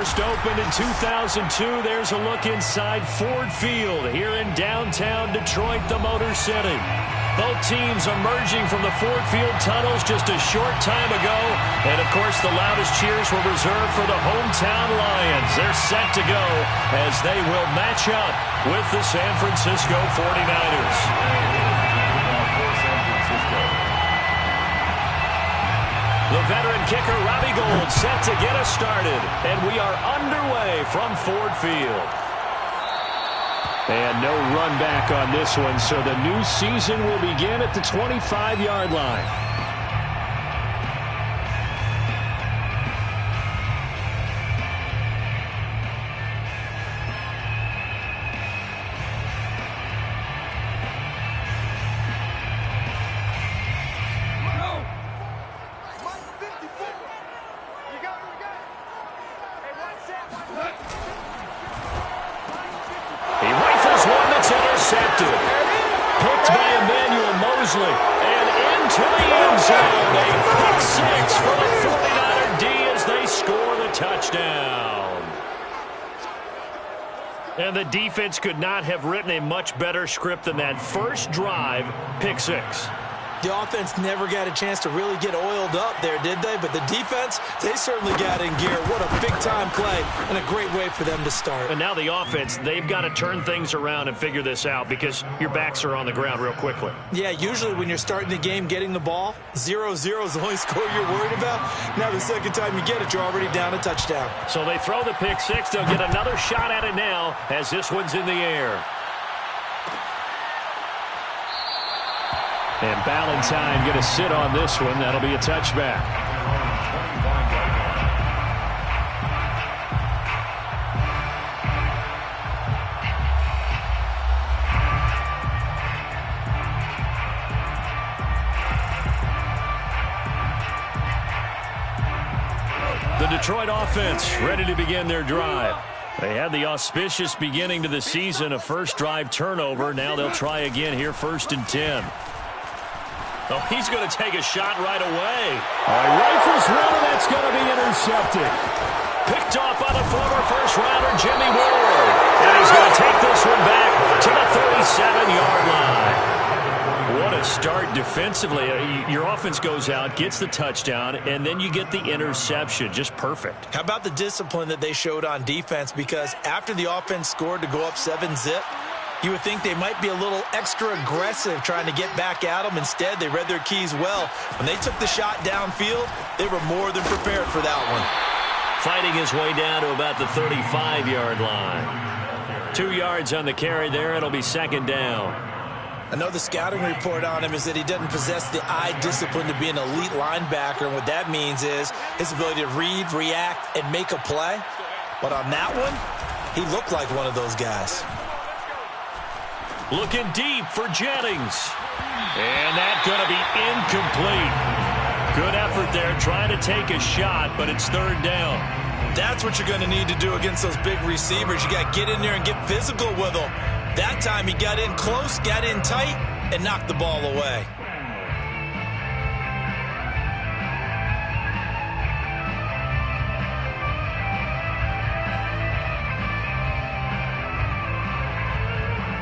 First opened in 2002, there's a look inside Ford Field here in downtown Detroit, the Motor City. Both teams emerging from the Ford Field tunnels just a short time ago. And, of course, the loudest cheers were reserved for the hometown Lions. They're set to go as they will match up with the San Francisco 49ers. The veteran kicker, Robbie Gould, set to get us started. And we are underway from Ford Field. And no run back on this one, so the new season will begin at the 25-yard line. And into the end zone, a pick six for the 49er D as they score the touchdown. And the defense could not have written a much better script than that first drive, pick six. The offense never got a chance to really get oiled up there, did they? But the defense, they certainly got in gear. What a big-time play and a great way for them to start. And now the offense, they've got to turn things around and figure this out because your backs are on the ground real quickly. Yeah, usually when you're starting the game getting the ball, 0-0 is the only score you're worried about. Now the second time you get it, you're already down a touchdown. So they throw the pick six. They'll get another shot at it now as this one's in the air. And Ballantyne going to sit on this one. That'll be a touchback. The Detroit offense ready to begin their drive. They had the auspicious beginning to the season, a first drive turnover. Now they'll try again here, 1st and 10. Oh, he's going to take a shot right away. Rifles one, and that's going to be intercepted. Picked off by the former first-rounder, Jimmy Ward. And he's going to take this one back to the 37-yard line. What a start defensively. Your offense goes out, gets the touchdown, and then you get the interception. Just perfect. How about the discipline that they showed on defense? Because after the offense scored to go up 7-zip, you would think they might be a little extra aggressive trying to get back at them. Instead, they read their keys well. When they took the shot downfield, they were more than prepared for that one. Fighting his way down to about the 35-yard line. 2 yards on the carry there. It'll be 2nd down. I know the scouting report on him is that he doesn't possess the eye discipline to be an elite linebacker. And what that means is his ability to read, react, and make a play. But on that one, he looked like one of those guys. Looking deep for Jennings. And that's going to be incomplete. Good effort there trying to take a shot, but it's 3rd down. That's what you're going to need to do against those big receivers. You got to get in there and get physical with them. That time he got in close, got in tight, and knocked the ball away.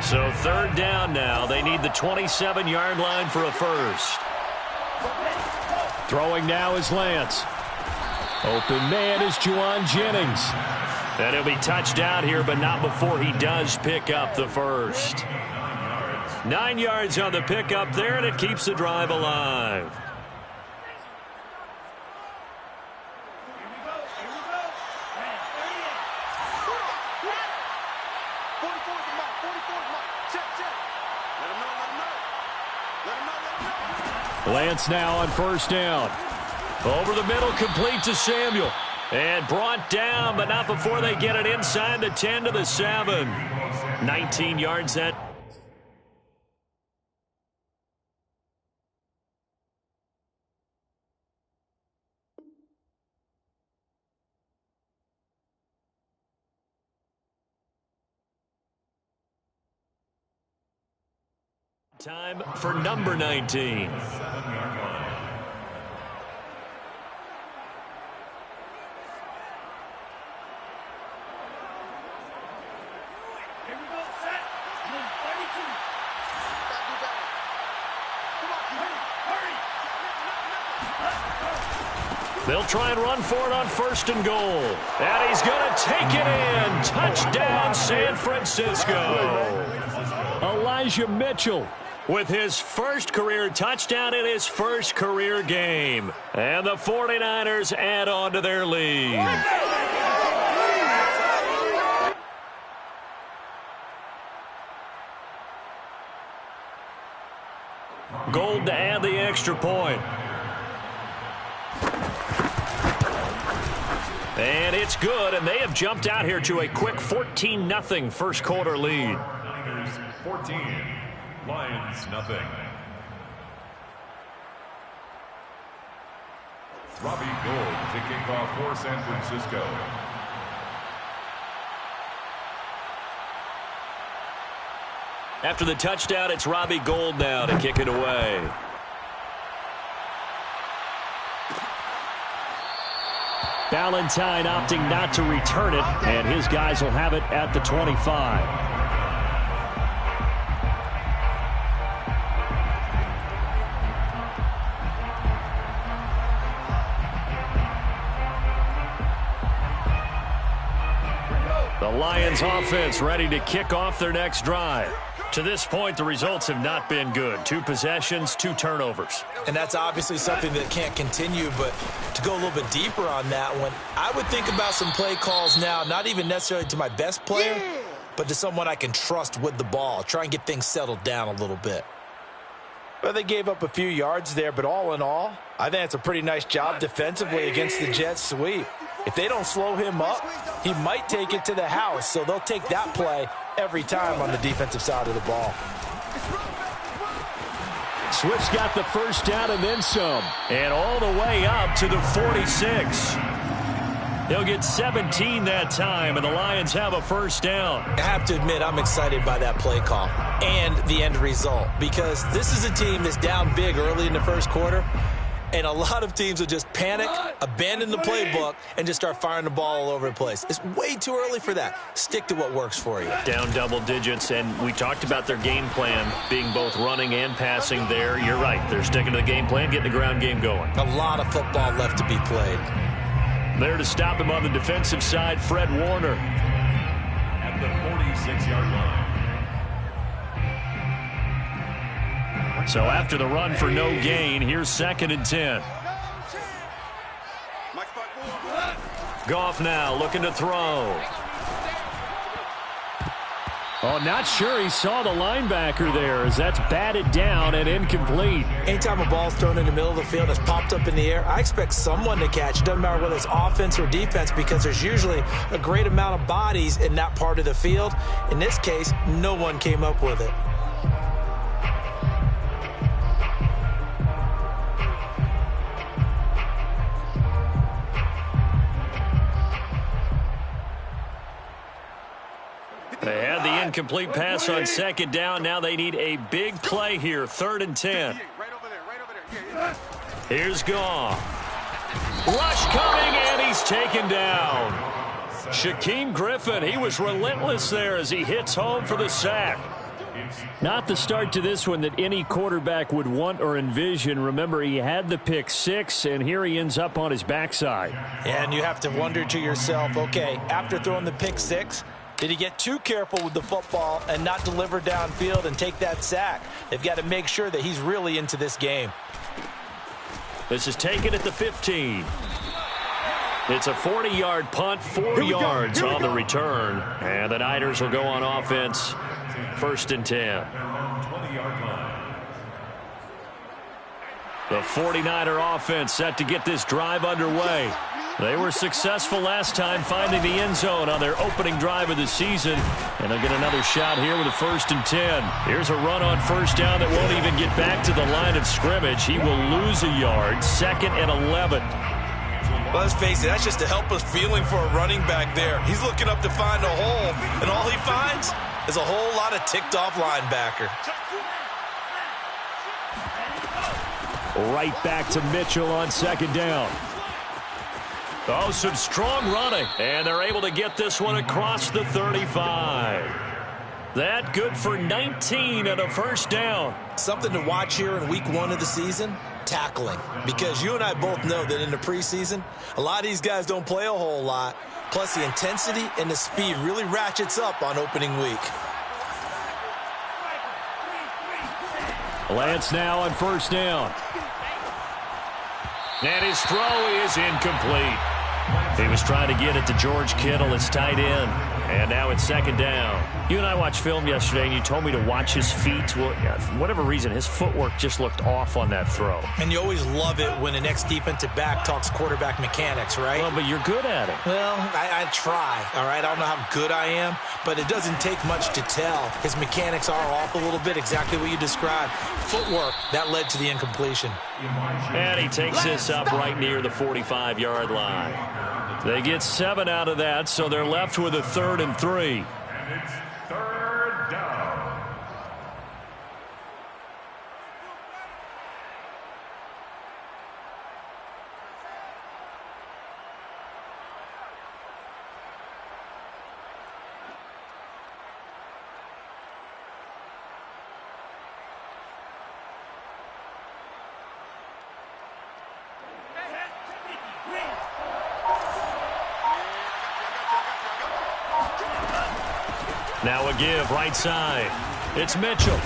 So 3rd down now. They need the 27-yard line for a first. Throwing now is Lance. Open man is Juwan Jennings. And he'll be touchdown here, but not before he does pick up the first. 9 yards on the pickup there, and it keeps the drive alive. Lance now on 1st down. Over the middle, complete to Samuel. And brought down, but not before they get it inside the 10 to the 7. 19 yards that. Time for number 19. They'll try and run for it on 1st and goal. And he's going to take it in. Touchdown, San Francisco. Elijah Mitchell with his first career touchdown in his first career game. And the 49ers add on to their lead. Gold to add the extra point. And it's good, and they have jumped out here to a quick 14-0 first quarter lead. 14, Lions nothing. Robbie Gould to kick off for San Francisco. After the touchdown, it's Robbie Gould now to kick it away. Valentine opting not to return it, and his guys will have it at the 25. The Lions offense ready to kick off their next drive. To this point, the results have not been good. 2 possessions, 2 turnovers. And that's obviously something that can't continue, but to go a little bit deeper on that one, I would think about some play calls now, not even necessarily to my best player, but to someone I can trust with the ball. Try and get things settled down a little bit. Well, they gave up a few yards there, but all in all, I think it's a pretty nice job defensively against the Jets sweep. If they don't slow him up, he might take it to the house, so they'll take that play every time on the defensive side of the ball. Swift's got the first down and then some. And all the way up to the 46. He'll get 17 that time, and the Lions have a first down. I have to admit, I'm excited by that play call and the end result, because this is a team that's down big early in the first quarter, and a lot of teams will just panic, abandon the playbook, and just start firing the ball all over the place. It's way too early for that. Stick to what works for you. Down double digits, and we talked about their game plan being both running and passing there. You're right. They're sticking to the game plan, getting the ground game going. A lot of football left to be played. There to stop him on the defensive side, Fred Warner. At the 46-yard line. So after the run for no gain, here's 2nd and 10. Goff now looking to throw. Oh, not sure he saw the linebacker there as that's batted down and incomplete. Anytime a ball's thrown in the middle of the field that's popped up in the air, I expect someone to catch. It doesn't matter whether it's offense or defense, because there's usually a great amount of bodies in that part of the field. In this case, no one came up with it. They had the incomplete pass on 2nd down. Now they need a big play here. 3rd and 10. Here's Goff. Rush coming, and he's taken down. Shaquem Griffin, he was relentless there as he hits home for the sack. Not the start to this one that any quarterback would want or envision. Remember, he had the pick 6, and here he ends up on his backside. And you have to wonder to yourself, okay, after throwing the pick 6, did he get too careful with the football and not deliver downfield and take that sack? They've got to make sure that he's really into this game. This is taken at the 15. It's a 40-yard punt, 4 yards on the return. And the Niners will go on offense, 1st and 10. The 49er offense set to get this drive underway. They were successful last time finding the end zone on their opening drive of the season. And they'll get another shot here with a 1st and 10. Here's a run on 1st down that won't even get back to the line of scrimmage. He will lose a yard, 2nd and 11. Well, let's face it, that's just a helpless feeling for a running back there. He's looking up to find a hole, and all he finds is a whole lot of ticked-off linebacker. Right back to Mitchell on 2nd down. Oh, some strong running, and they're able to get this one across the 35. That good for 19 and a 1st down. Something to watch here in week 1 of the season. tackling, because you and I both know that in the preseason, a lot of these guys don't play a whole lot. Plus, the intensity and the speed really ratchets up on opening week. Lance now on first down. And his throw is incomplete. He was trying to get it to George Kittle, his tight end. And now it's second down. You and I watched film yesterday, and you told me to watch his feet. Well, yeah, for whatever reason, his footwork just looked off on that throw. And you always love it when an ex-defensive back talks quarterback mechanics, right? Well, but you're good at it. Well, I try, all right? I don't know how good I am, but it doesn't take much to tell. His mechanics are off a little bit, exactly what you described. Footwork, that led to the incompletion. And he takes this up right near the 45-yard line. They get 7 out of that, so they're left with a 3rd and 3. And it's 3rd down. Now a give right side. It's Mitchell.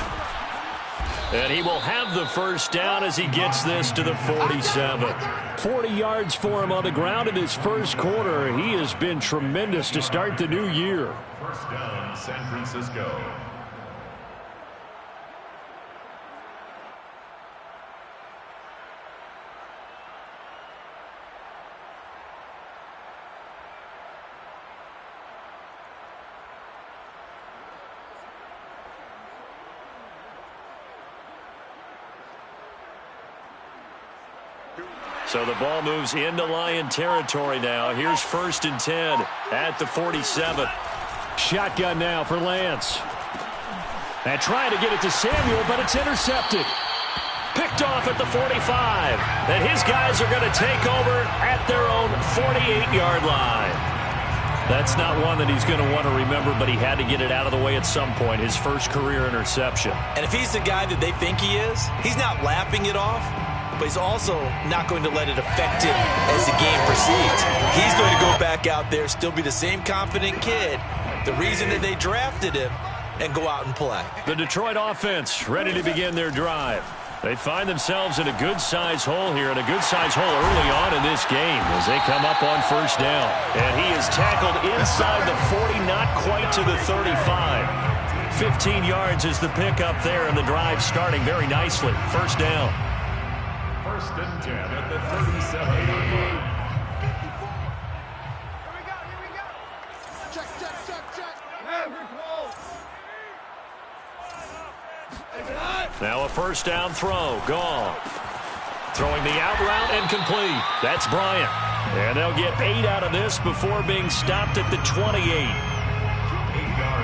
And he will have the first down as he gets this to the 47. 40 yards for him on the ground in his first quarter. He has been tremendous to start the new year. First down, San Francisco. So the ball moves into Lion territory now. Here's 1st and 10 at the 47. Shotgun now for Lance. And trying to get it to Samuel, but it's intercepted. Picked off at the 45. And his guys are going to take over at their own 48-yard line. That's not one that he's going to want to remember, but he had to get it out of the way at some point. His first career interception. And if he's the guy that they think he is, he's not laughing it off, but he's also not going to let it affect him as the game proceeds. He's going to go back out there, still be the same confident kid, the reason that they drafted him, and go out and play. The Detroit offense ready to begin their drive. They find themselves in a good-sized hole here, and a good-sized hole early on in this game as they come up on first down. And he is tackled inside the 40, not quite to the 35. 15 yards is the pickup there, and the drive starting very nicely. First down. 1st and 10 at the 37-yard line. Here we go. Check. Now a first down throw. Gone. Throwing the out route and complete. That's Bryant. And they'll get 8 out of this before being stopped at the 28.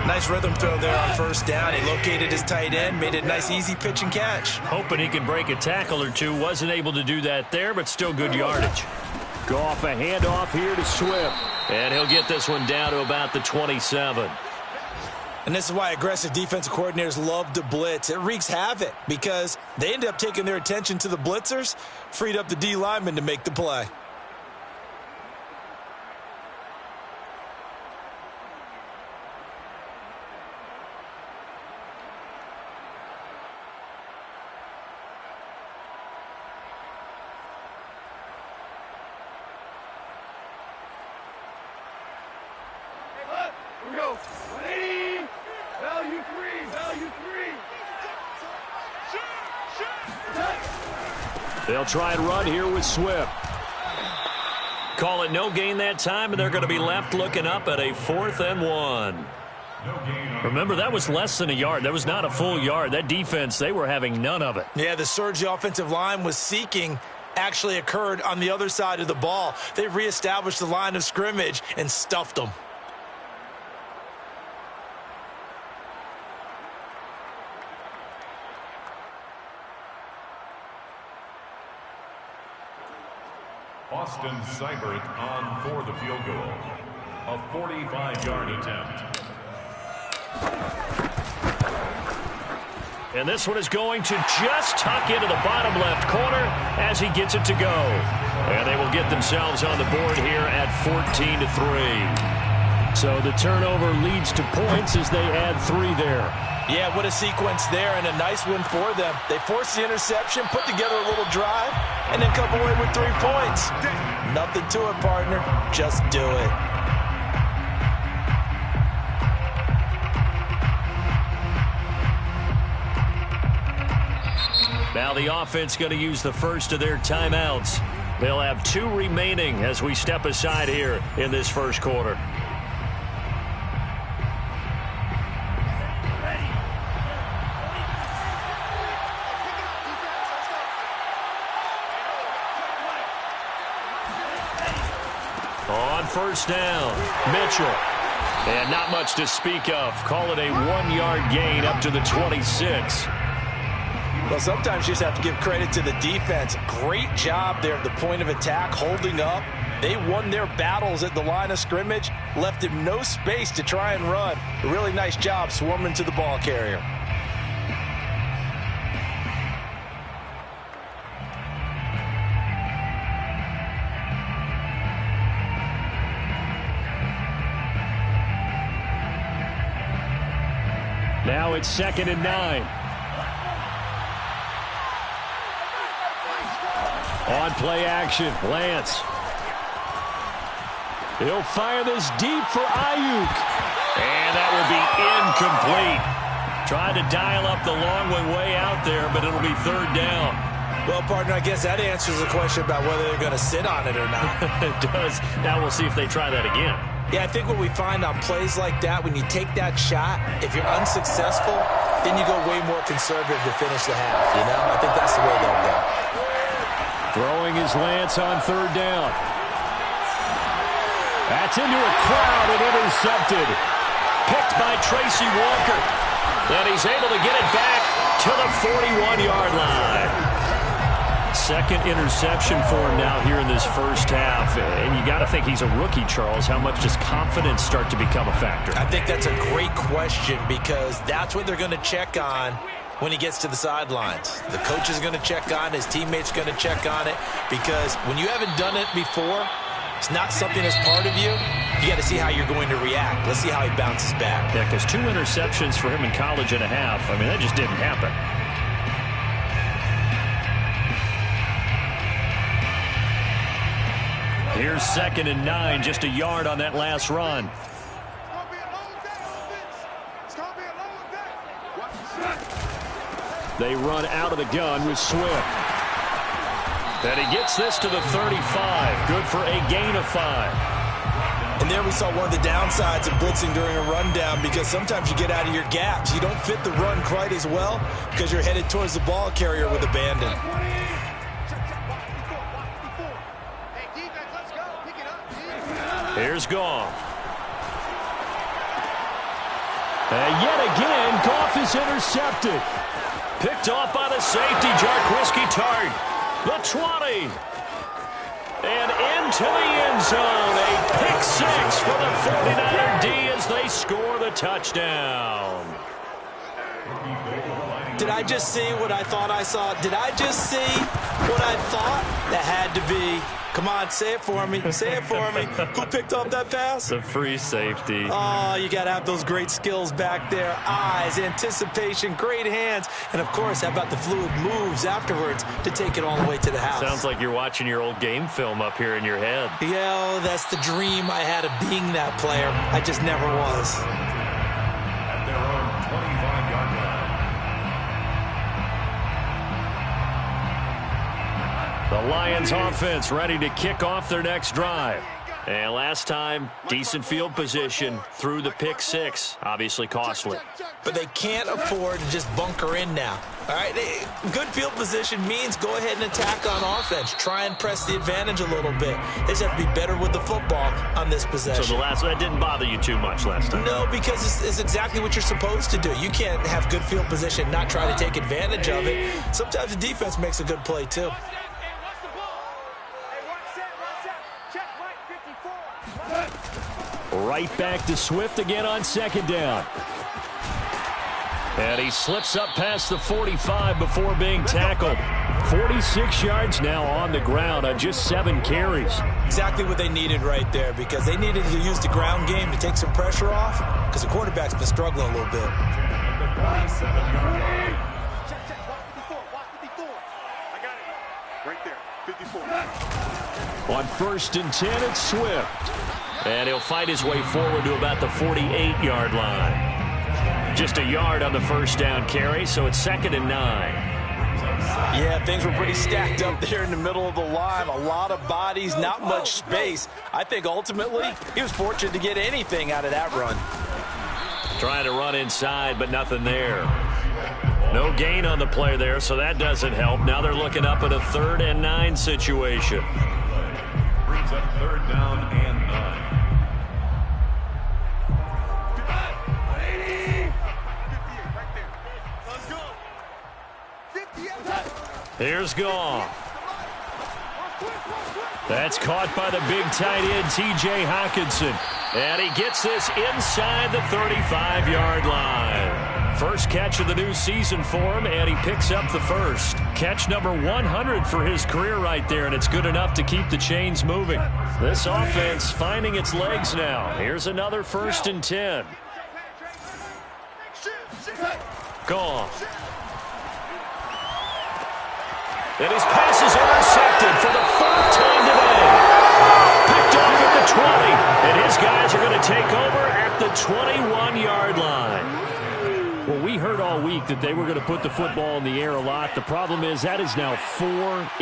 Nice rhythm throw there on first down. He located his tight end, made it a nice, easy pitch and catch. Hoping he can break a tackle or two. Wasn't able to do that there, but still good yardage. Go off a handoff here to Swift. And he'll get this one down to about the 27. And this is why aggressive defensive coordinators love to blitz. It wreaks havoc because they end up taking their attention to the blitzers, freed up the D lineman to make the play. Here we go. 180. Value three. They'll try and run here with Swift. Call it no gain that time, and they're going to be left looking up at a 4th and 1. Remember, that was less than a yard. That was not a full yard. That defense, they were having none of it. Yeah, the surge the offensive line was seeking actually occurred on the other side of the ball. They reestablished the line of scrimmage and stuffed them. Austin Seibert on for the field goal. A 45-yard attempt. And this one is going to just tuck into the bottom left corner as he gets it to go. And they will get themselves on the board here at 14-3. So the turnover leads to points as they add 3 there. Yeah, what a sequence there, and a nice win for them. They forced the interception, put together a little drive, and then come away with 3 points. Nothing to it, partner. Just do it. Now the offense going to use the first of their timeouts. They'll have 2 remaining as we step aside here in this first quarter. On first down, Mitchell. And not much to speak of. Call it a 1-yard gain up to the 26. Well, sometimes you just have to give credit to the defense. Great job there at the point of attack, holding up. They won their battles at the line of scrimmage, left him no space to try and run. A really nice job swarming to the ball carrier. Now it's 2nd and 9. On play action, Lance. He'll fire this deep for Ayuk. And that will be incomplete. Trying to dial up the long way out there, but it'll be 3rd down. Well, partner, I guess that answers the question about whether they're going to sit on it or not. It does. Now we'll see if they try that again. Yeah, I think what we find on plays like that, when you take that shot, if you're unsuccessful, then you go way more conservative to finish the half, you know? I think that's the way they'll go. Throwing his Lance on 3rd down. That's into a crowd and intercepted. Picked by Tracy Walker. And he's able to get it back to the 41-yard line. 2nd interception for him now here in this first half. And you got to think he's a rookie, Charles. How much does confidence start to become a factor? I think that's a great question because that's what they're going to check on when he gets to the sidelines. The coach is going to check on, his teammates going to check on it, because when you haven't done it before, it's not something that's part of you. You got to see how you're going to react. Let's see how he bounces back. Yeah, because 2 interceptions for him in college and a half. I mean, that just didn't happen. Here's 2nd and 9, just a yard on that last run. They run out of the gun with Swift. And he gets this to the 35. Good for a gain of 5. And there we saw one of the downsides of blitzing during a rundown, because sometimes you get out of your gaps. You don't fit the run quite as well because you're headed towards the ball carrier with abandon. Here's Goff. And yet again, Goff is intercepted. Picked off by the safety, Jarquiski Tart. The 20. And into the end zone. A pick 6 for the 49er D as they score the touchdown. Did I just see what I thought I saw? Did I just see what I thought? That had to be. Come on, say it for me. Say it for me. Who picked up that pass? The free safety. Oh, you got to have those great skills back there. Eyes, anticipation, great hands. And, of course, how about the fluid moves afterwards to take it all the way to the house? Sounds like you're watching your old game film up here in your head. Yeah, that's the dream I had of being that player. I just never was. At their own 25-yard line. The Lions offense ready to kick off their next drive. And last time, decent field position through the pick 6. Obviously costly. But they can't afford to just bunker in now. All right, good field position means go ahead and attack on offense. Try and press the advantage a little bit. They just have to be better with the football on this possession. So that didn't bother you too much last time? No, because it's exactly what you're supposed to do. You can't have good field position, not try to take advantage of it. Sometimes the defense makes a good play, too. Right back to Swift again on 2nd down. And he slips up past the 45 before being tackled. 46 yards now on the ground on just 7 carries. Exactly what they needed right there, because they needed to use the ground game to take some pressure off, because the quarterback's been struggling a little bit. Check. Watch 54. I got it. Right there. 54. On 1st and 10, it's Swift. And he'll fight his way forward to about the 48-yard line. Just a yard on the first down carry, so it's 2nd and 9. Yeah, things were pretty stacked up there in the middle of the line. A lot of bodies, not much space. I think ultimately he was fortunate to get anything out of that run. Trying to run inside, but nothing there. No gain on the play there, so that doesn't help. Now they're looking up at a 3rd and 9 situation. Brings up 3rd down and 9. Here's Goff. That's caught by the big tight end, T.J. Hockenson. And he gets this inside the 35-yard line. First catch of the new season for him, and he picks up the first. Catch number 100 for his career right there, and it's good enough to keep the chains moving. This offense finding its legs now. Here's another 1st and 10. Goff. And his pass is intercepted for the 4th time today. Picked off at the 20. And his guys are going to take over at the 21-yard line. Well, we heard all week that they were going to put the football in the air a lot. The problem is that is now 4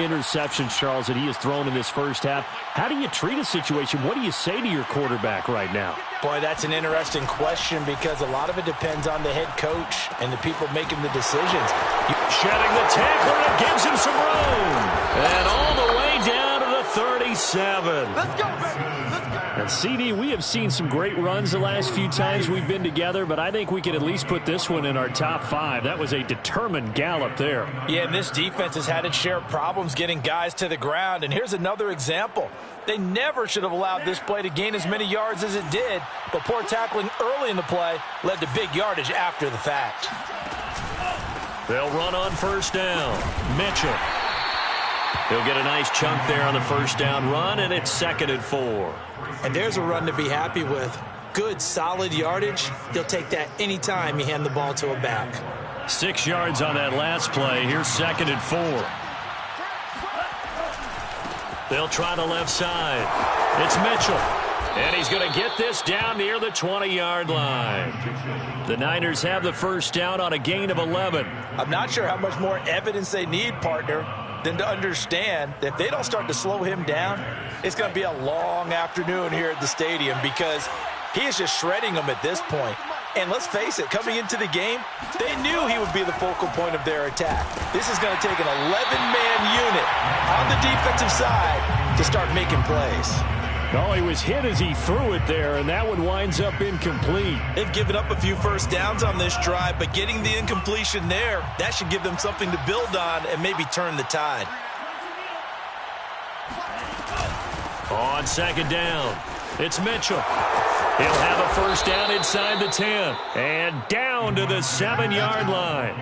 interceptions, Charles, that he has thrown in this first half. How do you treat a situation? What do you say to your quarterback right now? Boy, that's an interesting question, because a lot of it depends on the head coach and the people making the decisions. Shedding the tackler, and gives him some room. And all the way down to the 37. Let's go, baby. Let's go. And CD, we have seen some great runs the last few times we've been together, but I think we can at least put this one in our top 5. That was a determined gallop there. Yeah, and this defense has had its share of problems getting guys to the ground. And here's another example. They never should have allowed this play to gain as many yards as it did, but poor tackling early in the play led to big yardage after the fact. They'll run on 1st down. Mitchell. He'll get a nice chunk there on the 1st down run, and it's 2nd and 4. And there's a run to be happy with. Good, solid yardage. He'll take that anytime you hand the ball to a back. 6 yards on that last play. Here's 2nd and 4. They'll try the left side. It's Mitchell. And he's going to get this down near the 20-yard line. The Niners have the 1st down on a gain of 11. I'm not sure how much more evidence they need, partner, than to understand that if they don't start to slow him down, it's going to be a long afternoon here at the stadium, because he is just shredding them at this point. And let's face it, coming into the game, they knew he would be the focal point of their attack. This is going to take an 11-man unit on the defensive side to start making plays. Oh, he was hit as he threw it there, and that one winds up incomplete. They've given up a few first downs on this drive, but getting the incompletion there, that should give them something to build on and maybe turn the tide. On 2nd down, it's Mitchell. He'll have a 1st down inside the 10, and down to the 7-yard line.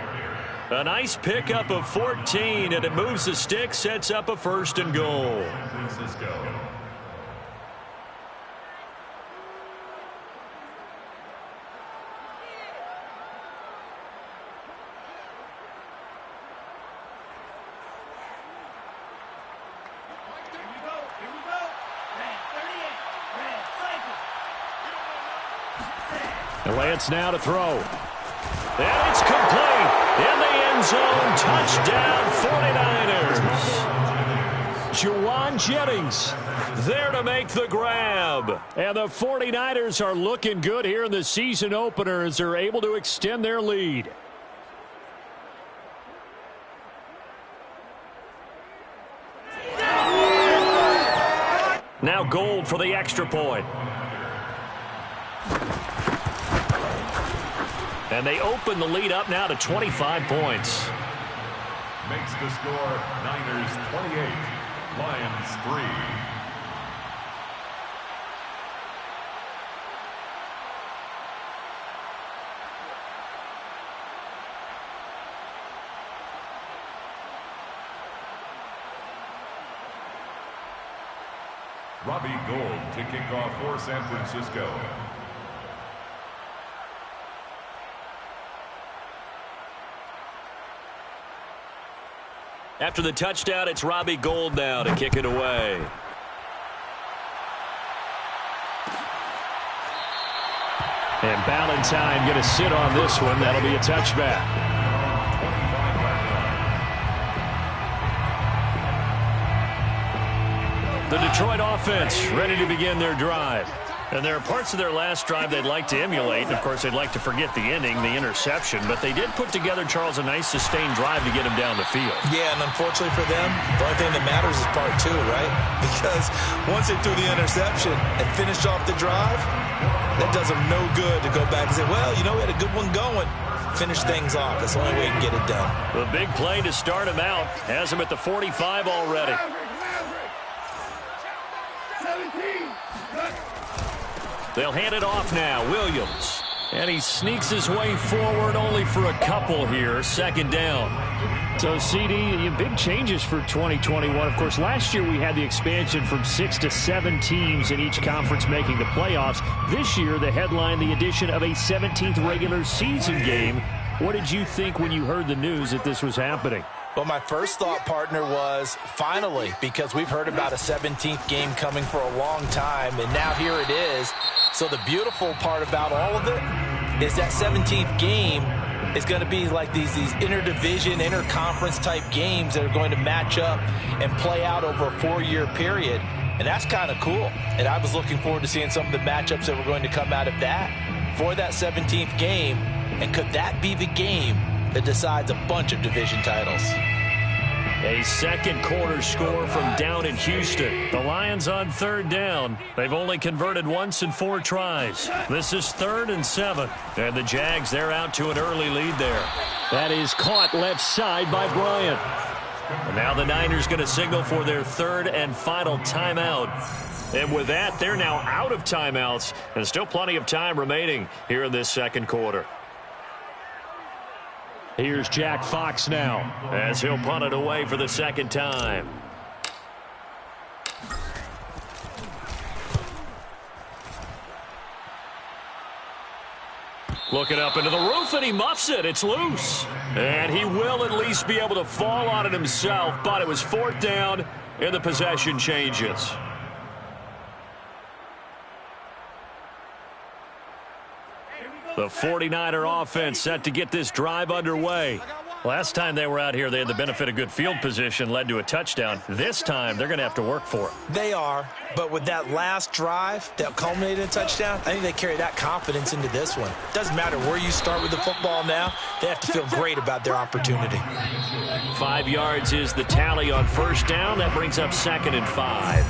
A nice pickup of 14, and it moves the stick, sets up a 1st and goal. Francisco. The Lance now to throw. And it's complete. In the end zone. Touchdown 49ers. Juwan Jennings there to make the grab. And the 49ers are looking good here in the season opener as they're able to extend their lead. Now Gold for the extra point. And they open the lead up now to 25 points. Makes the score Niners 28, Lions 3. Robbie Gould to kick off for San Francisco. After the touchdown, it's Robbie Gould now to kick it away. And Ballantyne going to sit on this one. That'll be a touchback. The Detroit offense ready to begin their drive. And there are parts of their last drive they'd like to emulate. And, of course, they'd like to forget the ending, the interception. But they did put together, Charles, a nice sustained drive to get him down the field. Yeah, and unfortunately for them, the only thing that matters is part two, right? Because once they threw the interception and finished off the drive, that does them no good to go back and say, well, you know, we had a good one going. Finish things off. That's the only way you can get it done. The big play to start him out has him at the 45 already. They'll hand it off now. Williams. And he sneaks his way forward only for a couple here. Second down. So, CD, big changes for 2021. Of course, last year we had the expansion from 6 to 7 teams in each conference making the playoffs. This year, the headline, the addition of a 17th regular season game. What did you think when you heard the news that this was happening? Well, my first thought, partner, was finally, because we've heard about a 17th game coming for a long time, and now here it is. So the beautiful part about all of it is that 17th game is going to be like these interdivision, interconference type games that are going to match up and play out over a 4-year period. And that's kind of cool. And I was looking forward to seeing some of the matchups that were going to come out of that for that 17th game. And could that be the game that decides a bunch of division titles? A second quarter score from down in Houston. The Lions on third down. They've only converted once in 4 tries. This is 3rd and 7. And the Jags, they're out to an early lead there. That is caught left side by Bryant. And now the Niners going to signal for their 3rd and final timeout. And with that, they're now out of timeouts. And still plenty of time remaining here in this second quarter. Here's Jack Fox now as he'll punt it away for the second time. Looking up into the roof, and he muffs it. It's loose. And he will at least be able to fall on it himself, but it was 4th down, and the possession changes. The 49er offense set to get this drive underway. Last time they were out here, they had the benefit of good field position, led to a touchdown. This time, they're going to have to work for it. They are, but with that last drive that culminated in a touchdown, I think they carry that confidence into this one. Doesn't matter where you start with the football now, they have to feel great about their opportunity. 5 yards is the tally on first down. That brings up 2nd and 5.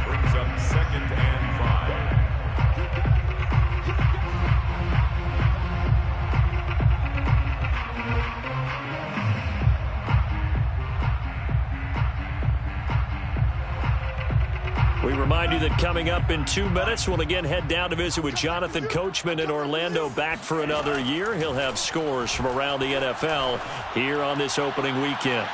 Brings up 2nd and 5. We remind you that coming up in 2 minutes, we'll again head down to visit with Jonathan Coachman in Orlando, back for another year. He'll have scores from around the NFL here on this opening weekend.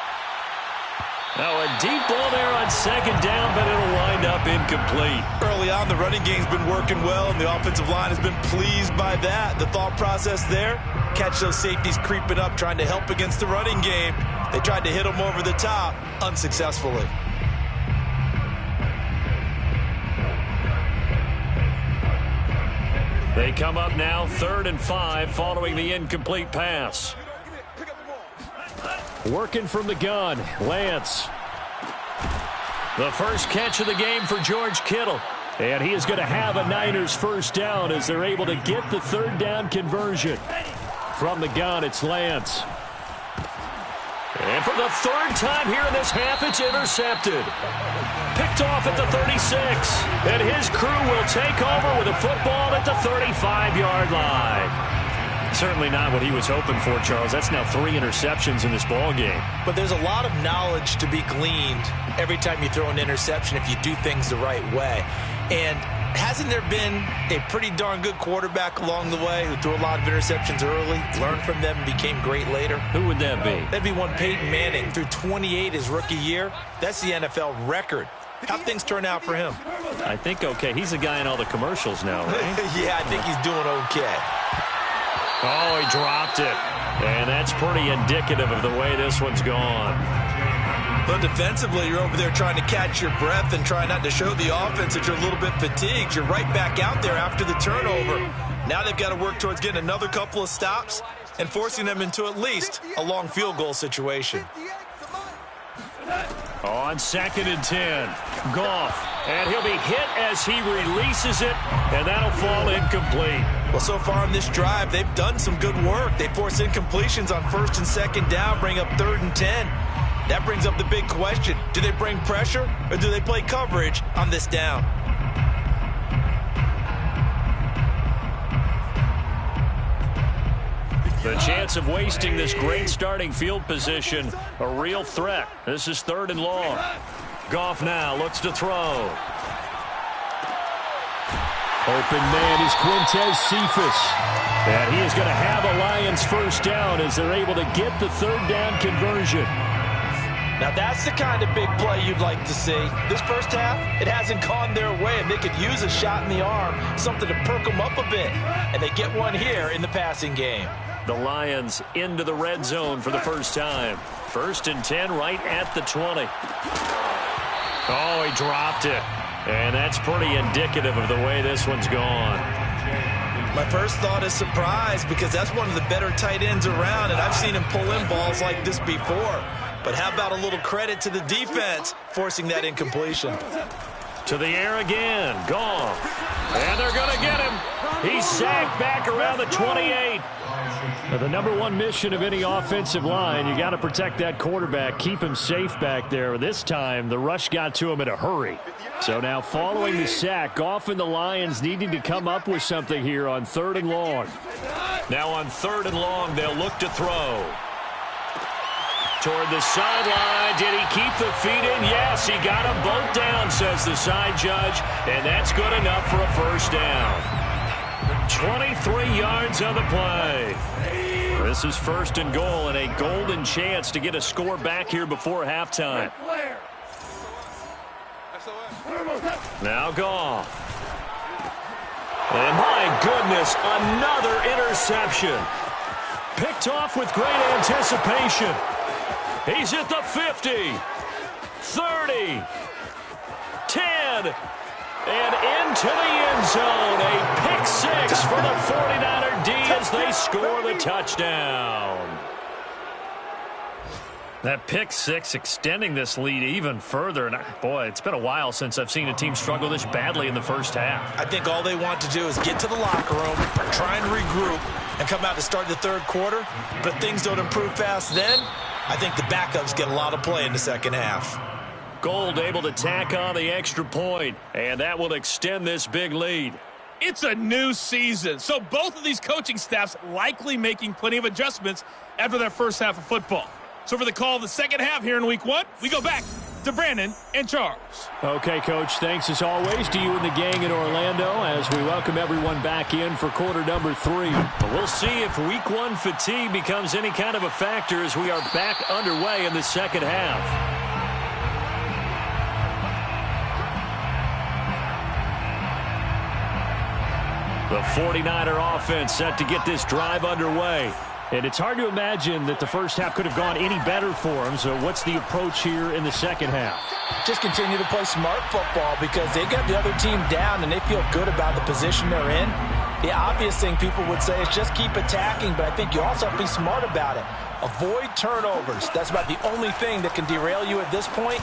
Now a deep ball there on 2nd down, but it'll wind up incomplete. Early on, the running game's been working well, and the offensive line has been pleased by that. The thought process there, catch those safeties creeping up, trying to help against the running game. They tried to hit them over the top, unsuccessfully. They come up now 3rd and 5 following the incomplete pass. Working from the gun, Lance. The first catch of the game for George Kittle. And he is going to have a Niners first down as they're able to get the 3rd down conversion. From the gun, it's Lance. And for the 3rd time here in this half, it's intercepted. Picked off at the 36. And his crew will take over with a football at the 35-yard line. Certainly not what he was hoping for, Charles. That's now 3 interceptions in this ball game. But there's a lot of knowledge to be gleaned every time you throw an interception if you do things the right way. And hasn't there been a pretty darn good quarterback along the way who threw a lot of interceptions early, learned from them, and became great later? Who would that be? That'd be one Peyton Manning. Threw 28 his rookie year. That's the NFL record How'd things turn out for him? I think okay. He's a guy in all the commercials now, right? Yeah, I think he's doing okay. Oh, he dropped it. And that's pretty indicative of the way this one's gone. But defensively, you're over there trying to catch your breath and try not to show the offense that you're a little bit fatigued. You're right back out there after the turnover. Now they've got to work towards getting another couple of stops and forcing them into at least a long field goal situation. On 2nd and 10, Goff, and he'll be hit as he releases it, and that'll fall incomplete. Well, so far in this drive, they've done some good work. They force incompletions on 1st and 2nd down, bring up 3rd and 10. That brings up the big question. Do they bring pressure, or do they play coverage on this down? The chance of wasting this great starting field position, a real threat. This is 3rd and long. Goff now looks to throw. Open man is Quintez Cephas. And he is going to have a Lions first down as they're able to get the 3rd down conversion. Now that's the kind of big play you'd like to see. This first half, it hasn't gone their way, and they could use a shot in the arm, something to perk them up a bit. And they get one here in the passing game. The Lions into the red zone for the first time. 1st and 10 right at the 20. Oh, he dropped it. And that's pretty indicative of the way this one's gone. My first thought is surprise because that's one of the better tight ends around, and I've seen him pull in balls like this before. But how about a little credit to the defense forcing that incompletion? To the air again. Goff. And they're going to get him. He's sacked back around the 28. Now, the number one mission of any offensive line, you got to protect that quarterback, keep him safe back there. This time, the rush got to him in a hurry. So now following the sack, Goff and the Lions needing to come up with something here on 3rd and long. Now on 3rd and long, they'll look to throw. Toward the sideline. Did he keep the feet in? Yes, he got them both down, says the side judge. And that's good enough for a first down. 23 yards on the play. This is 1st and goal and a golden chance to get a score back here before halftime. Now Goff. And my goodness, another interception. Picked off with great anticipation. He's at the 50, 30, 10, and into the end zone. A pick 6 for the 49er D as they score the touchdown. That pick 6 extending this lead even further. And boy, it's been a while since I've seen a team struggle this badly in the first half. I think all they want to do is get to the locker room, try and regroup, and come out to start the 3rd quarter. But if things don't improve fast then, I think the backups get a lot of play in the 2nd half. Gold able to tack on the extra point, and that will extend this big lead. It's a new season, so both of these coaching staffs likely making plenty of adjustments after their first half of football. So for the call of the 2nd half here in Week 1, we go back to Brandon and Charles. Okay, Coach, thanks as always to you and the gang in Orlando as we welcome everyone back in for quarter number 3. We'll see if Week 1 fatigue becomes any kind of a factor as we are back underway in the 2nd half. The 49er offense set to get this drive underway. And it's hard to imagine that the first half could have gone any better for them. So what's the approach here in the 2nd half? Just continue to play smart football because they got the other team down and they feel good about the position they're in. The obvious thing people would say is just keep attacking, but I think you also have to be smart about it. Avoid turnovers. That's about the only thing that can derail you at this point.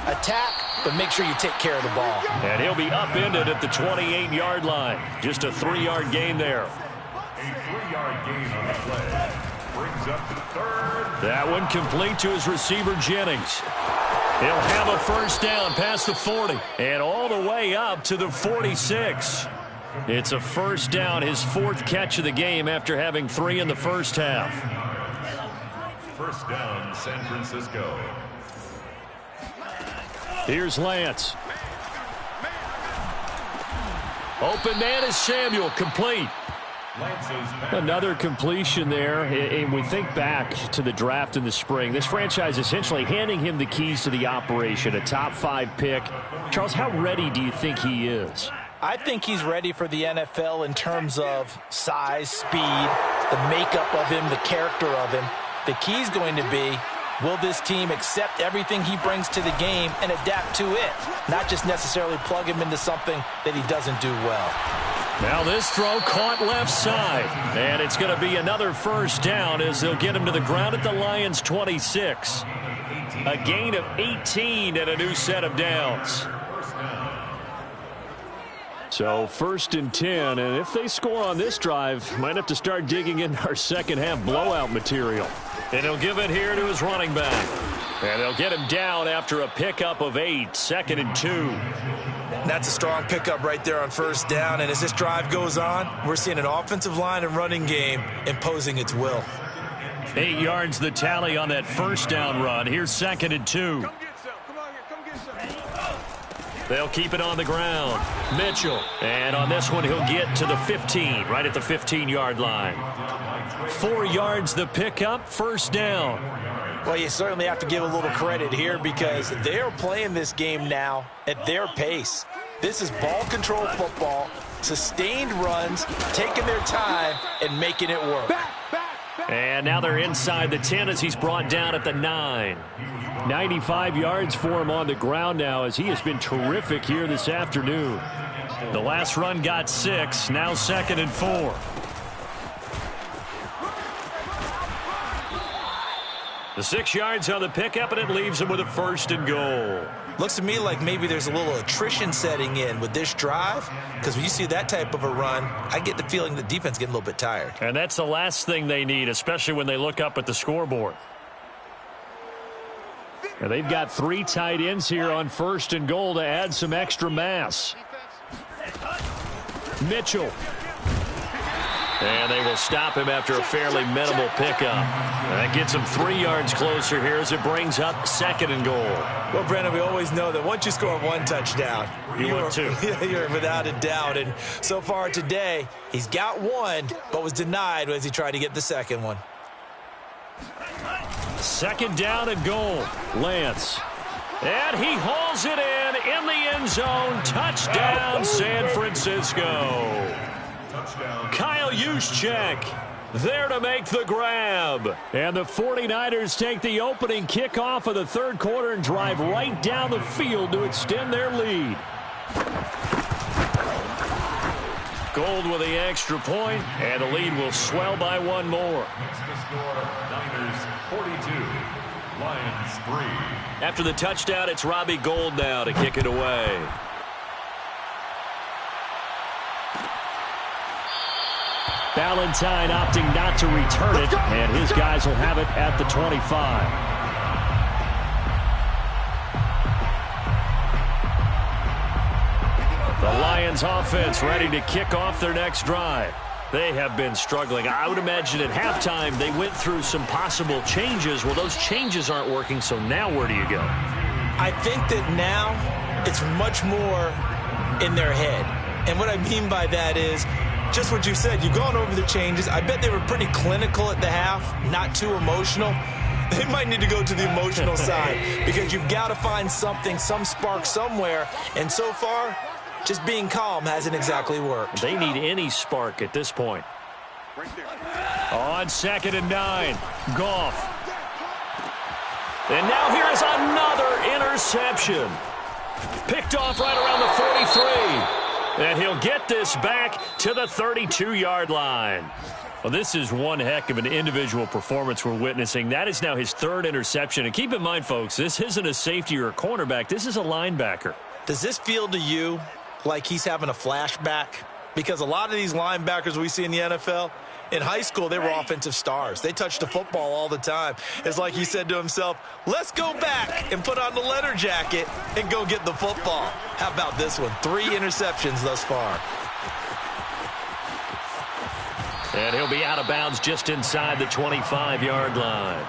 Attack, but make sure you take care of the ball. And he'll be upended at the 28-yard line. Just a 3-yard gain there. A 3-yard gain on the play brings up the 3rd. That one complete to his receiver, Jennings. He'll have a first down past the 40 and all the way up to the 46. It's a first down, his 4th catch of the game after having 3 in the first half. First down, San Francisco. Here's Lance. Open man is Samuel, complete. Another completion there, and we think back to the draft in the spring. This franchise essentially handing him the keys to the operation, a top 5 pick. Charles, how ready do you think he is? I think he's ready for the NFL in terms of size, speed, the makeup of him, the character of him. The key's going to be, will this team accept everything he brings to the game and adapt to it, not just necessarily plug him into something that he doesn't do well. Now this throw caught left side, and it's going to be another first down as they'll get him to the ground at the Lions' 26. A gain of 18 and a new set of downs. So 1st and 10, and if they score on this drive, might have to start digging in our second half blowout material. And he'll give it here to his running back. And they'll get him down after a pickup of 8, 2nd and 2. That's a strong pickup right there on first down, and as this drive goes on, we're seeing an offensive line and running game imposing its will. 8 yards the tally on that first down run. Here's 2nd and 2. They'll keep it on the ground. Mitchell. And on this one, he'll get to the 15, right at the 15-yard line. 4 yards the pickup, first down. Well, you certainly have to give a little credit here because they are playing this game now at their pace. This is ball control football, sustained runs, taking their time, and making it work. And now they're inside the 10 as he's brought down at the 9. 95 yards for him on the ground now as he has been terrific here this afternoon. The last run got 6, now 2nd and 4. The 6 yards on the pickup, and it leaves him with a 1st and goal. Looks to me like maybe there's a little attrition setting in with this drive, because when you see that type of a run, I get the feeling the defense getting a little bit tired. And that's the last thing they need, especially when they look up at the scoreboard. And they've got 3 tight ends here on 1st and goal to add some extra mass. Mitchell. And they will stop him after a fairly minimal pickup. That gets him 3 yards closer here as it brings up 2nd and goal. Well, Brandon, we always know that once you score 1 touchdown, want 2. You're without a doubt. And so far today, he's got 1, but was denied as he tried to get the 2nd one. 2nd down and goal. Lance. And he hauls it in the end zone. Touchdown, San Francisco. Kyle Juszczyk there to make the grab. And the 49ers take the opening kickoff of the 3rd quarter and drive right down the field to extend their lead. Gold with the extra point, and the lead will swell by 1 more. Niners 42, Lions 3. After the touchdown, it's Robbie Gould now to kick it away. Valentine opting not to return it, and his guys will have it at the 25. The Lions offense ready to kick off their next drive. They have been struggling. I would imagine at halftime they went through some possible changes. Well, those changes aren't working, so now where do you go? I think that now it's much more in their head. And what I mean by that is just what you said. You've gone over the changes. I bet they were pretty clinical at the half, not too emotional. They might need to go to the emotional side because you've got to find something, some spark somewhere. And so far, just being calm hasn't exactly worked. They need any spark at this point. On 2nd and 9, Goff. And now here is another interception. Picked off right around the 43. And he'll get this back to the 32-yard line. Well, this is one heck of an individual performance we're witnessing. That is now his 3rd interception. And keep in mind, folks, this isn't a safety or a cornerback. This is a linebacker. Does this feel to you like he's having a flashback? Because a lot of these linebackers we see in the NFL, in high school, they were offensive stars. They touched the football all the time. It's like he said to himself, let's go back and put on the leather jacket and go get the football. How about this one? 3 interceptions thus far. And he'll be out of bounds just inside the 25-yard line.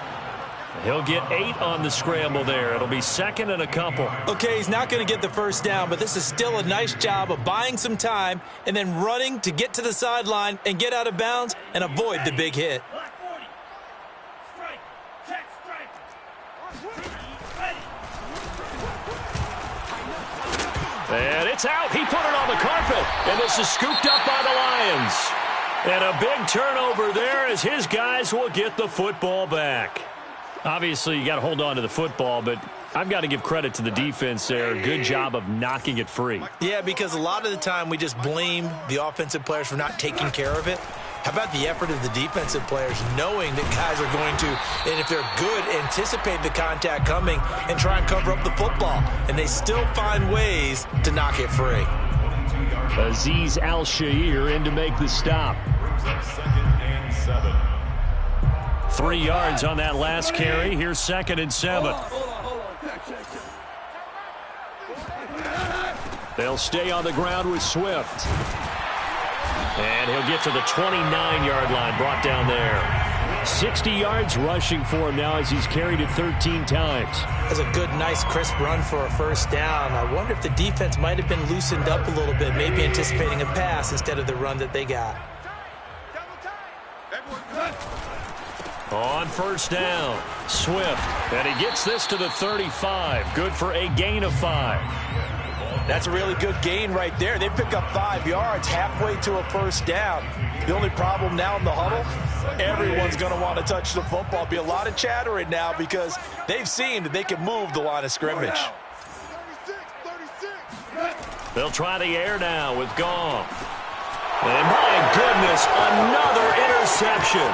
He'll get 8 on the scramble there. It'll be 2nd and a couple. Okay, he's not going to get the first down, but this is still a nice job of buying some time and then running to get to the sideline and get out of bounds and avoid the big hit. And it's out. He put it on the carpet. And this is scooped up by the Lions. And a big turnover there as his guys will get the football back. Obviously, you got to hold on to the football, but I've got to give credit to the defense there. Good job of knocking it free. Yeah, because a lot of the time we just blame the offensive players for not taking care of it. How about the effort of the defensive players knowing that guys are going to, and if they're good, anticipate the contact coming and try and cover up the football. And they still find ways to knock it free. Azeez Al-Shaair in to make the stop. 2nd and 7. 3 yards on that last carry. Here's 2nd and 7. They'll stay on the ground with Swift. And he'll get to the 29-yard line, brought down there. 60 yards rushing for him now as he's carried it 13 times. That's a good, nice, crisp run for a first down. I wonder if the defense might have been loosened up a little bit, maybe anticipating a pass instead of the run that they got. On first down, Swift. And he gets this to the 35. Good for a gain of 5. That's a really good gain right there. They pick up 5 yards halfway to a first down. The only problem now in the huddle, everyone's going to want to touch the football. Be a lot of chattering now because they've seen that they can move the line of scrimmage. They'll try the air now with Goff. And my goodness, another interception.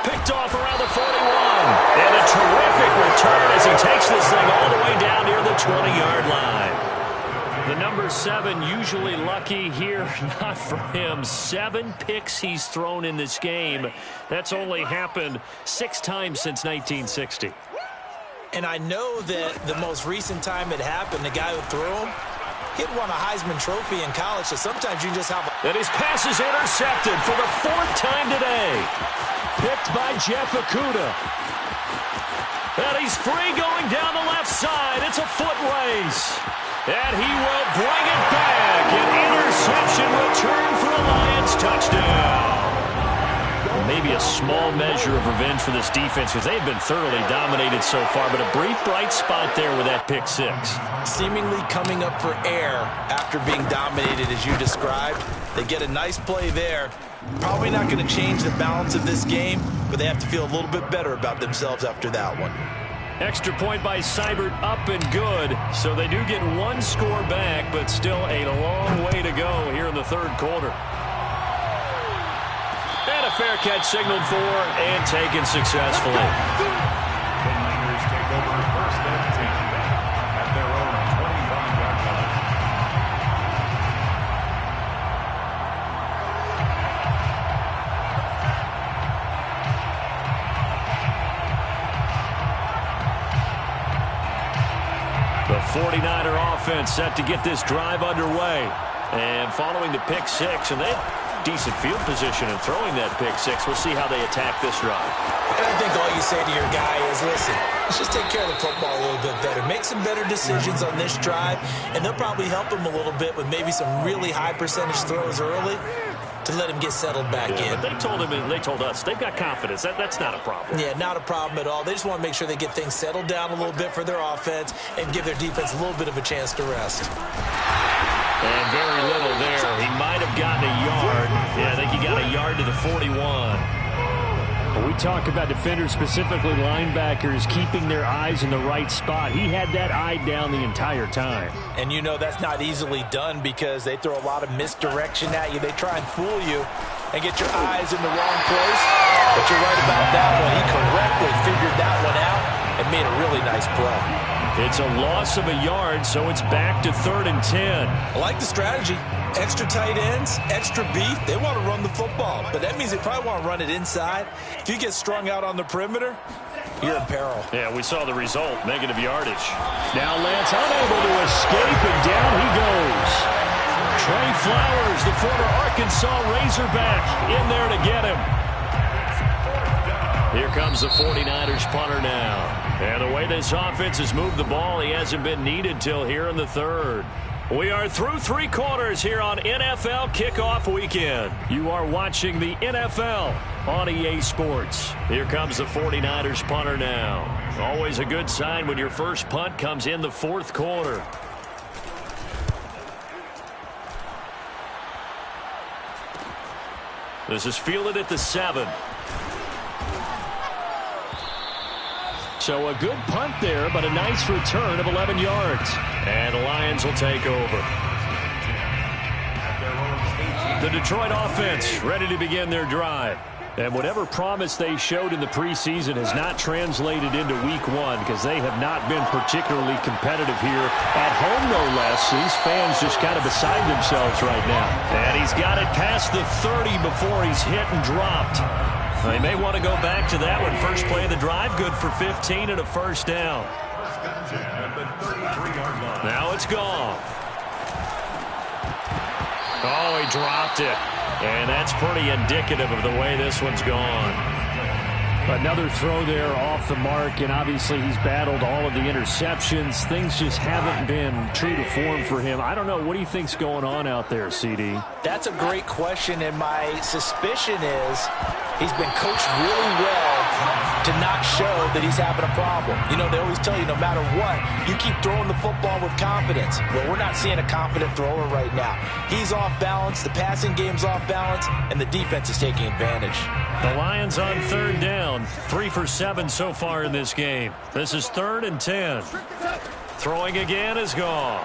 Picked off around the 41. And a terrific return as he takes this thing all the way down near the 20-yard line. The number 7 usually lucky here, not for him. 7 picks he's thrown in this game. That's only happened 6 times since 1960. And I know that the most recent time it happened, the guy who threw him, he won a Heisman Trophy in college, so sometimes you just have a... And his pass is intercepted for the 4th time today. Picked by Jeff Okudah. And he's free going down the left side. It's a foot race. And he will bring it back. An interception return for a Lions touchdown. Maybe a small measure of revenge for this defense because they've been thoroughly dominated so far, but a brief bright spot there with that pick 6. Seemingly coming up for air after being dominated as you described. They get a nice play there. Probably not going to change the balance of this game, but they have to feel a little bit better about themselves after that one. Extra point by Seibert, up and good. So they do get 1 score back, but still a long way to go here in the 3rd quarter. And a fair catch signaled for and taken successfully. The Niners take over 1st and 10 at their own 25-yard line. The 49er offense set to get this drive underway. And following the pick 6, and they have decent field position in throwing that pick 6. We'll see how they attack this drive. And I think all you say to your guy is, listen, let's just take care of the football a little bit better. Make some better decisions on this drive, and they'll probably help him a little bit with maybe some really high percentage throws early to let him get settled back in. But they told him, and they told us, they've got confidence. That's not a problem. Yeah, not a problem at all. They just want to make sure they get things settled down a little bit for their offense and give their defense a little bit of a chance to rest. And very little there. He might have gotten a yard. Yeah, I think he got a yard to the 41. When we talk about defenders, specifically linebackers, keeping their eyes in the right spot. He had that eye down the entire time. And you know that's not easily done because they throw a lot of misdirection at you. They try and fool you and get your eyes in the wrong place. But you're right about that one. He correctly figured that one out and made a really nice play. It's a loss of a yard, so it's back to 3rd and 10. I like the strategy. Extra tight ends, extra beef. They want to run the football, but that means they probably want to run it inside. If you get strung out on the perimeter, you're in peril. Yeah, we saw the result, negative yardage. Now Lance unable to escape, and down he goes. Trey Flowers, the former Arkansas Razorback, in there to get him. Here comes the 49ers punter now. And the way this offense has moved the ball, he hasn't been needed till here in the third. We are through 3 quarters here on NFL Kickoff Weekend. You are watching the NFL on EA Sports. Here comes the 49ers punter now. Always a good sign when your first punt comes in the 4th quarter. This is fielded at the 7. So a good punt there, but a nice return of 11 yards. And the Lions will take over. The Detroit offense ready to begin their drive. And whatever promise they showed in the preseason has not translated into week 1 because they have not been particularly competitive here at home, no less. These fans just kind of beside themselves right now. And he's got it past the 30 before he's hit and dropped. They may want to go back to that one. First play of the drive, good for 15 and a first down. Now it's gone. Oh, he dropped it. And that's pretty indicative of the way this one's gone. Another throw there off the mark, and obviously he's battled all of the interceptions. Things just haven't been true to form for him. I don't know. What do you think's going on out there, CD? That's a great question, and my suspicion is he's been coached really well to not show that he's having a problem. You know, they always tell you no matter what, you keep throwing the football with confidence. Well, we're not seeing a confident thrower right now. He's off balance, the passing game's off balance, and the defense is taking advantage. The Lions on 3rd down. 3 for 7 so far in this game. This is 3rd and 10. Throwing again is Goff.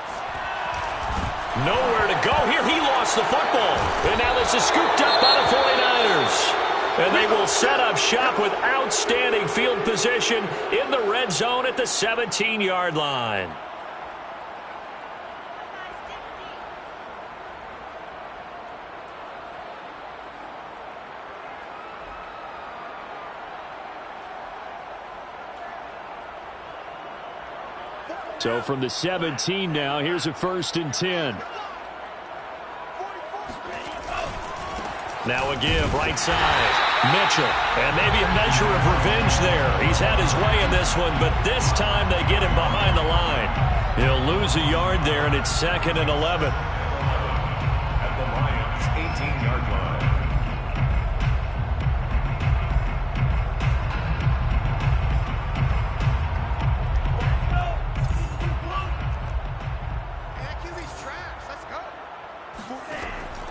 Nowhere to go here. He lost the football. And now this is scooped up by the 49ers. And they will set up shop with outstanding field position in the red zone at the 17-yard line. So from the 17 now, here's a 1st and 10. Now a give, right side. Mitchell, and maybe a measure of revenge there. He's had his way in this one, but this time they get him behind the line. He'll lose a yard there, and it's 2nd and 11. At the Lions' 18-yard line.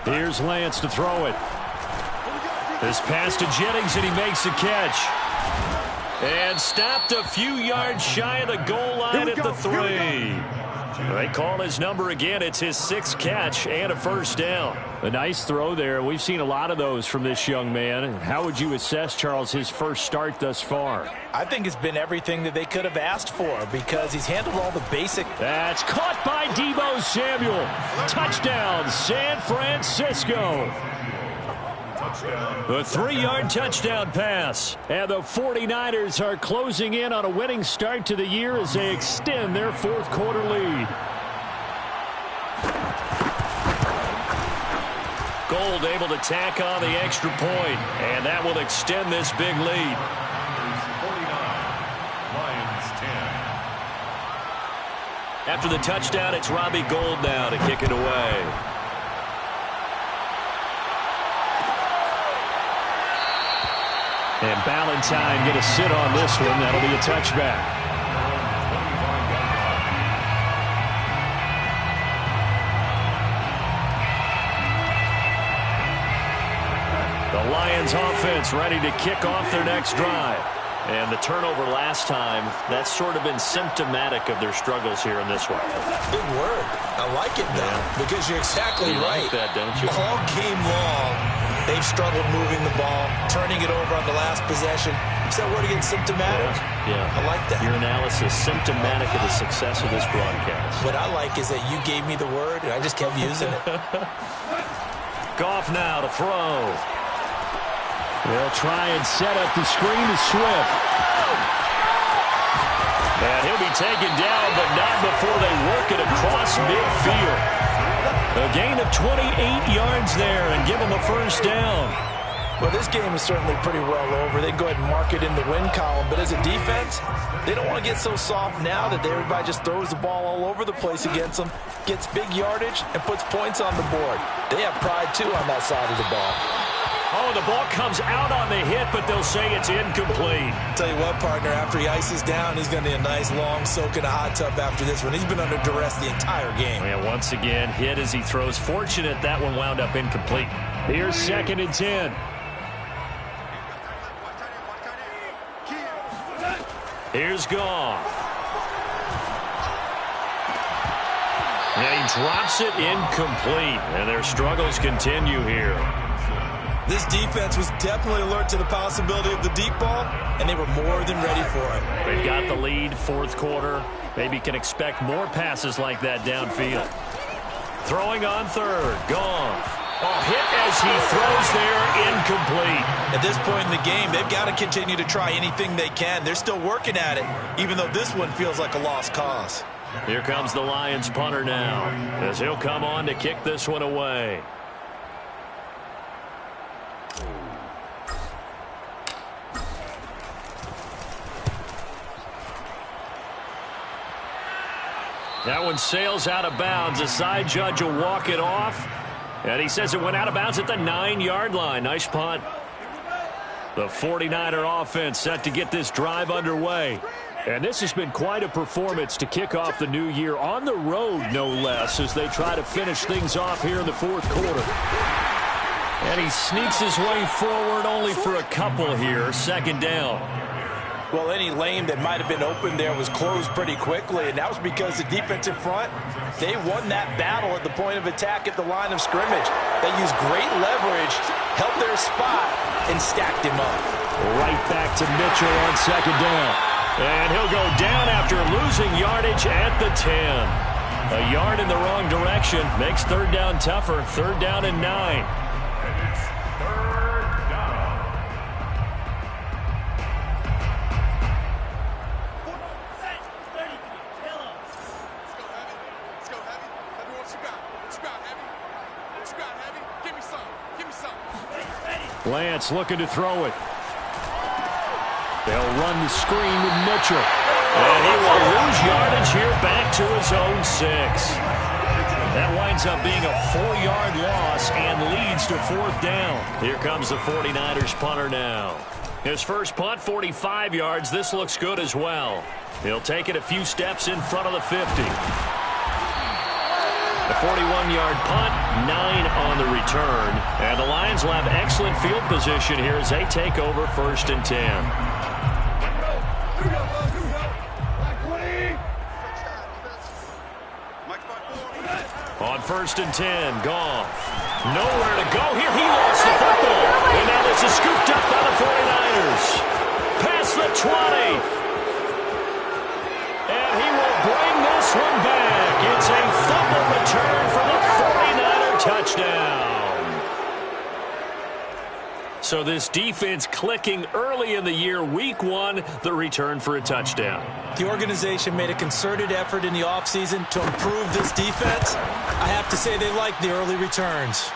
Here's Lance to throw it. This pass to Jennings, and he makes a catch. And stopped a few yards shy of the goal line at the 3. They call his number again. It's his 6th catch and a first down. A nice throw there. We've seen a lot of those from this young man. How would you assess, Charles, his first start thus far? I think it's been everything that they could have asked for because he's handled all the basic. That's caught by Deebo Samuel. Touchdown, San Francisco. A 3-yard touchdown pass. And the 49ers are closing in on a winning start to the year as they extend their 4th quarter lead. Gold able to tack on the extra point, and that will extend this big lead. 49, Lions 10. After the touchdown, it's Robbie Gould now to kick it away. And Ballantyne going to sit on this one. That'll be a touchback. The Lions offense ready to kick off their next drive. And the turnover last time, that's sort of been symptomatic of their struggles here in this one. Big word. I like it, though, because you're exactly right. You like that, don't you? All game long, they've struggled moving the ball, turning it over on the last possession. Is that word again, symptomatic? Yeah. I like that. Your analysis, symptomatic of the success of this broadcast. What I like is that you gave me the word, and I just kept using it. Goff now to throw. They'll try and set up the screen to Swift. And he'll be taken down, but not before they work it across midfield. A gain of 28 yards there and give him a first down. Well, this game is certainly pretty well over. They can go ahead and mark it in the win column. But as a defense, they don't want to get so soft now that everybody just throws the ball all over the place against them, gets big yardage, and puts points on the board. They have pride, too, on that side of the ball. Oh, the ball comes out on the hit, but they'll say it's incomplete. Tell you what, partner, after he ices down, he's going to need a nice long soak in a hot tub after this one. He's been under duress the entire game. Yeah, once again, hit as he throws. Fortunate that one wound up incomplete. Here's 2nd and 10. Here's Goff. And he drops it incomplete. And their struggles continue here. This defense was definitely alert to the possibility of the deep ball, and they were more than ready for it. They've got the lead, 4th quarter. Maybe can expect more passes like that downfield. Throwing on 3rd. Goff. Oh, hit as he throws there, incomplete. At this point in the game, they've got to continue to try anything they can. They're still working at it, even though this one feels like a lost cause. Here comes the Lions punter now, as he'll come on to kick this one away. That one sails out of bounds. The side judge will walk it off. And he says it went out of bounds at the 9-yard line. Nice punt. The 49er offense set to get this drive underway. And this has been quite a performance to kick off the new year on the road, no less, as they try to finish things off here in the 4th quarter. And he sneaks his way forward only for a couple here. 2nd down. Well, any lane that might have been open there was closed pretty quickly, and that was because the defensive front, they won that battle at the point of attack at the line of scrimmage. They used great leverage, held their spot, and stacked him up. Right back to Mitchell on 2nd down. And he'll go down after losing yardage at the 10. A yard in the wrong direction makes 3rd down tougher. 3rd down and 9. Lance looking to throw it. They'll run the screen with Mitchell. And he will lose yardage here back to his own 6. That winds up being a 4-yard loss and leads to 4th down. Here comes the 49ers punter now. His first punt, 45 yards. This looks good as well. He'll take it a few steps in front of the 50. A 41-yard punt, 9 on the return. And the Lions will have excellent field position here as they take over 1st and 10. On 1st and 10, Goff. Nowhere to go here. He lost the football. And now this is scooped up by the 49ers. Past the 20. And he will bring this one back. It's a fumble return for the 49er touchdown. So this defense clicking early in the year. Week 1, the return for a touchdown. The organization made a concerted effort in the offseason to improve this defense. I have to say they like the early returns.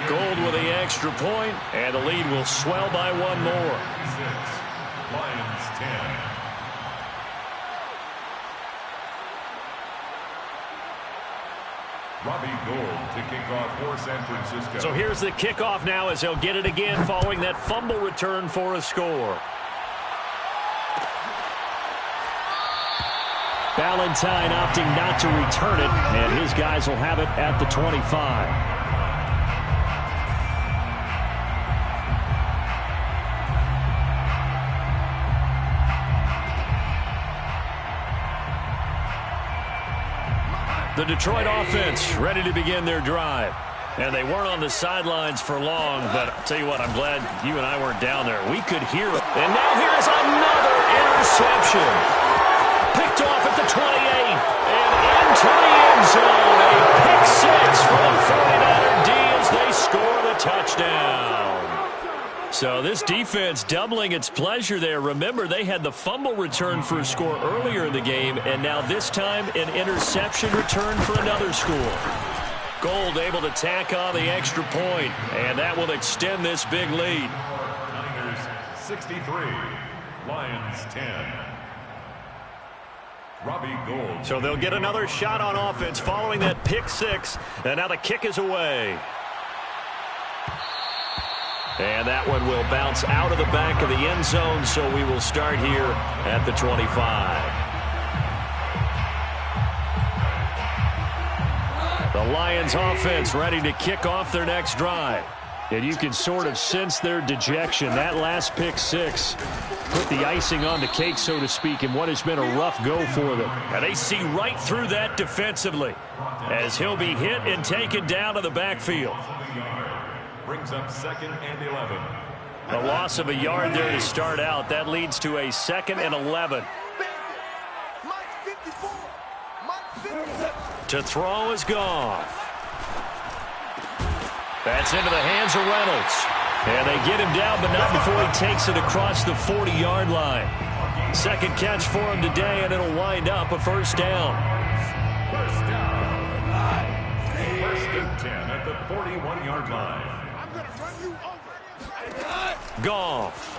Gold with the extra point, and the lead will swell by 1 more. Lions 10. Robbie Gould to kick off for San Francisco. So here's the kickoff now as he'll get it again following that fumble return for a score. Valentine opting not to return it, and his guys will have it at the 25. The Detroit offense ready to begin their drive. And they weren't on the sidelines for long, but I'll tell you what, I'm glad you and I weren't down there. We could hear it. And now here's another interception. Picked off at the 28 and into the end zone. A pick 6 for the 49er D as they score the touchdown. So this defense doubling its pleasure there. Remember, they had the fumble return for a score earlier in the game, and now this time an interception return for another score. Gold able to tack on the extra point, and that will extend this big lead. Niners 63, Lions 10. Robbie Gould. So they'll get another shot on offense following that pick six, and now the kick is away. And that one will bounce out of the back of the end zone, so we will start here at the 25. The Lions offense ready to kick off their next drive. And you can sort of sense their dejection. That last pick six put the icing on the cake, so to speak, in what has been a rough go for them. And they see right through that defensively as he'll be hit and taken down to the backfield. Brings up 2nd and 11. A loss of a yard there to start out. That leads to a 2nd and 11. To throw is Goff. That's into the hands of Reynolds. And they get him down, but not before he takes it across the 40-yard line. Second catch for him today, and it'll wind up a first down. First down. First and 10 at the 41-yard line. I'm going to run you over. Goff.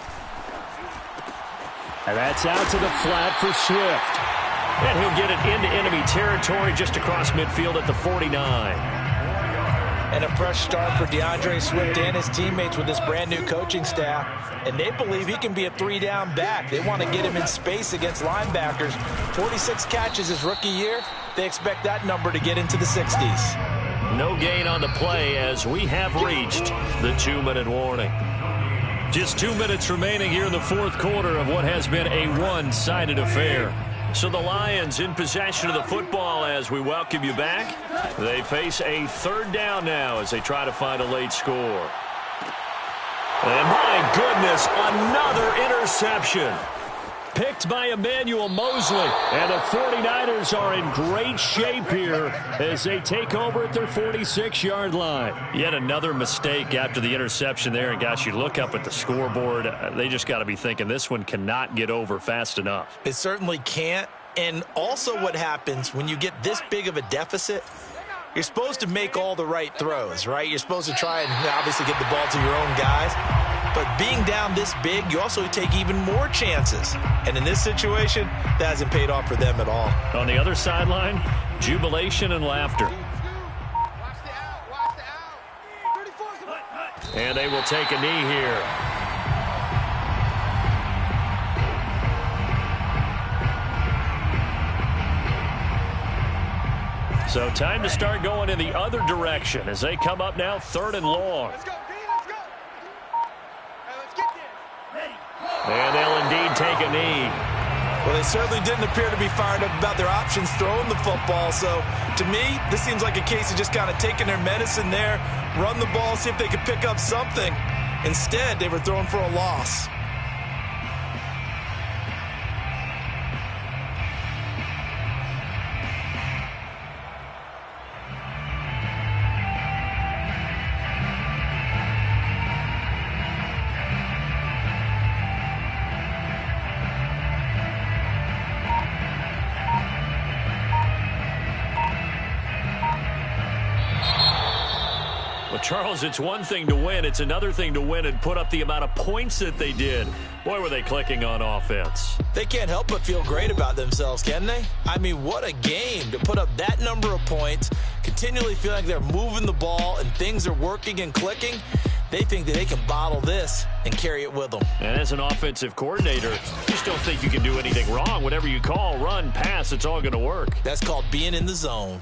And that's out to the flat for Swift. And he'll get it into enemy territory just across midfield at the 49. And a fresh start for DeAndre Swift and his teammates with this brand-new coaching staff. And they believe he can be a three-down back. They want to get him in space against linebackers. 46 catches his rookie year. They expect that number to get into the 60s. No gain on the play as we have reached the 2-minute warning. Just 2 minutes remaining here in the fourth quarter of what has been a one-sided affair. So the Lions in possession of the football as we welcome you back. They face a third down now as they try to find a late score. And my goodness, another interception. Picked by Emmanuel Mosley. And the 49ers are in great shape here as they take over at their 46-yard line. Yet another mistake after the interception there. And gosh, you look up at the scoreboard, they just got to be thinking this one cannot get over fast enough. It certainly can't. And also what happens when you get this big of a deficit, you're supposed to make all the right throws, right? You're supposed to try and obviously get the ball to your own guys. But being down this big, you also take even more chances. And in this situation, that hasn't paid off for them at all. On the other sideline, jubilation and laughter. And they will take a knee here. So time to start going in the other direction as they come up now 3rd and long. Let's go, D, let's go. Hey, let's get there. And they'll indeed take a knee. Well, they certainly didn't appear to be fired up about their options throwing the football. So, to me, this seems like a case of just kind of taking their medicine there, run the ball, see if they could pick up something. Instead, they were throwing for a loss. Charles, it's one thing to win. It's another thing to win and put up the amount of points that they did. Boy, were they clicking on offense. They can't help but feel great about themselves, can they? I mean, what a game to put up that number of points, continually feeling like they're moving the ball and things are working and clicking. They think that they can bottle this and carry it with them. And as an offensive coordinator, you just don't think you can do anything wrong. Whatever you call, run, pass, it's all going to work. That's called being in the zone.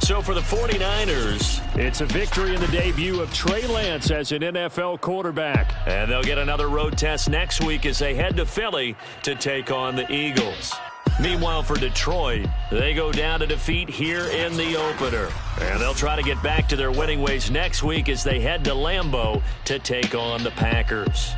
So for the 49ers, it's a victory in the debut of Trey Lance as an NFL quarterback. And they'll get another road test next week as they head to Philly to take on the Eagles. Meanwhile, for Detroit, they go down to defeat here in the opener. And they'll try to get back to their winning ways next week as they head to Lambeau to take on the Packers.